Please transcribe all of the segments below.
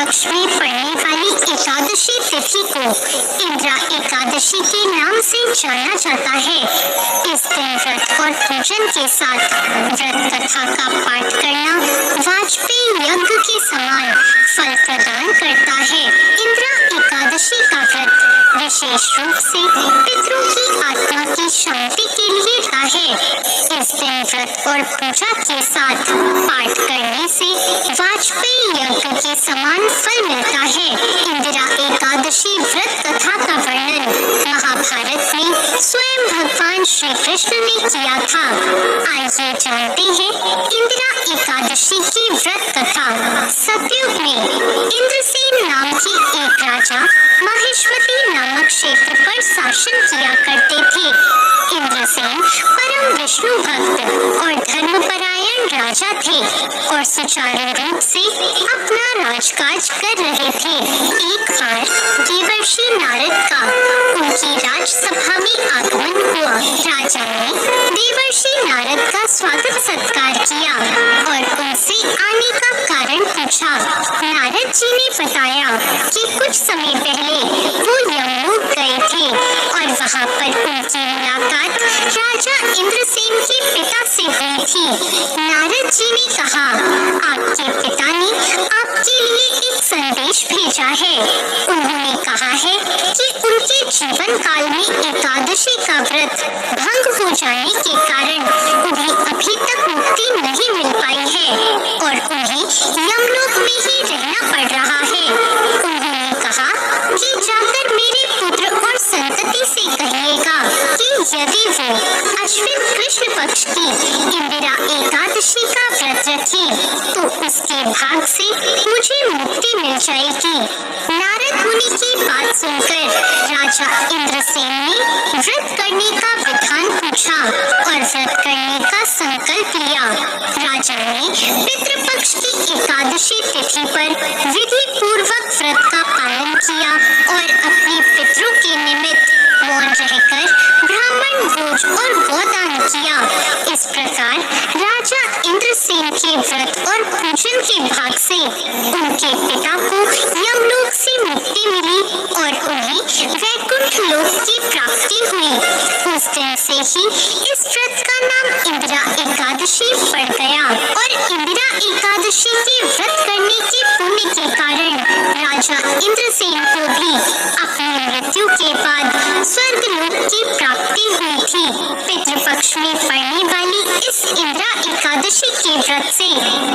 पक्ष में पड़ने वाली एकादशी तिथि को इंद्रा एकादशी के नाम से जाना जाता है। इस दिन व्रत और पूजन के साथ व्रत कथा का पाठ करना वाजपेयी यज्ञ के समान फल प्रदान करता है। इंद्रा एकादशी का व्रत विशेष रूप से पितरों की आत्मा की शांति के लिए है। इस दिन व्रत और पूजा के साथ पाठ करने से वाजपेयी यज्ञ के समान फल मिलता है। इंदिरा एकादशी व्रत कथा का वर्णन महाभारत में स्वयं भगवान श्री कृष्ण ने किया था। आइए जानते हैं इंदिरा एकादशी की व्रत कथा। सतयुग में इंद्रसेन नाम के एक राजा माहेश्वती नामक क्षेत्र पर शासन किया करते थे। इंद्रसेन परम विष्णु भक्त और धर्मपरायण राजा थे और सुचारू रूप से अपना राजकाज कर रहे थे। एक बार देवर्षि नारद का उनकी राजसभा में आगमन हुआ। राजा ने देवर्षि नारद का स्वागत सत्कार किया और उनसे आने का कारण पूछा। नारद जी ने बताया कि कुछ समय पहले वो यमलोक गए थे और वहाँ पर उनकी मुलाकात राजा इंद्रसेन के पिता से हुई थी। नारद जी ने कहा, आपके पिता ने आपके लिए एक संदेश भेजा है। उन्होंने कहा है कि उनके जीवन काल में एकादशी का व्रत भंग हो जाने के कारण उन्हें अभी तक मुक्ति नहीं मिल पाई है और उन्हें यमलोक में ही रहना पड़ रहा है। उन्होंने कहा कि जाकर मेरे पुत्र और संतति से कहिएगा कि यदि वो अश्विन कृष्ण पक्ष की इंदिरा एकादशी का व्रत रखे तो उसके भाग से मुझे मुक्ति मिल जाएगी। नारद मुनि की बात सुनकर राजा इंद्रसेन ने व्रत करने का विधान पूछा और व्रत करने का संकल्प लिया। राजा ने पितृपक्ष की एकादशी तिथि पर विधि पूर्वक व्रत का पालन किया और अपने पितरों के निमित्त मौन रहकर ब्राह्मण भोज और गोदान किया। इस प्रकार राजा इंद्रसेन के व्रत और पूजन के भाग से उनके पिता को यमलोक से मुक्ति मिली और उन्हें वैकुंठ लोक की प्राप्ति हुई। उस दिन से ही इस व्रत का नाम इंदिरा एकादशी पड़ गया और इंदिरा एकादशी के व्रत करने के पुण्य के कारण राजा इंद्रसेन को भी अपनी मृत्यु के बाद स्वर्ग लोक की प्राप्ति हुई थी। पितृपक्ष में पड़ने वाली इस इंदिरा एकादशी के व्रत से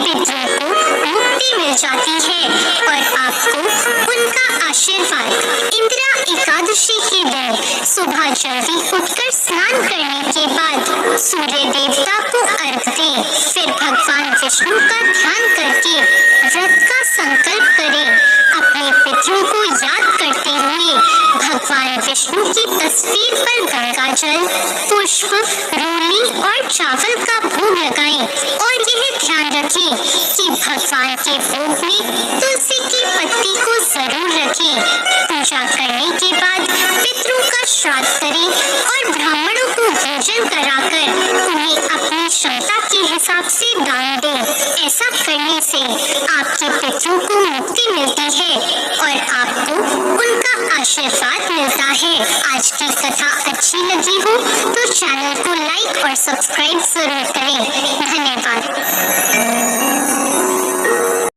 पितरों को मुक्ति मिल जाती है और आपको उनका आशीर्वाद। इंदिरा एकादशी के दिन सुबह जल्दी उठकर स्नान करने के बाद सूर्य देवता को अर्घ दें। फिर भगवान विष्णु का ध्यान करके व्रत का संकल्प करें। अपने पितरों को याद करते हुए भगवान विष्णु की तस्वीर पर गंगा जल, पुष्प, रोली और चावल का भोग लगाएं और यह ध्यान रखें कि भगवान के भोग में तुलसी की पत्ती को जरूर रखें। पूजा करने के बाद पितरों का श्राद्ध करें और ब्राह्मणों को भोजन कराकर उन्हें अपनी क्षमता के हिसाब से दान दें। ऐसा करने से आपके पितरों को मुक्ति मिलती है और आपको उनका आशीर्वाद मिलता है। आज की कथा अच्छी लगी हो तो चैनल को लाइक और सब्सक्राइब जरूर करें।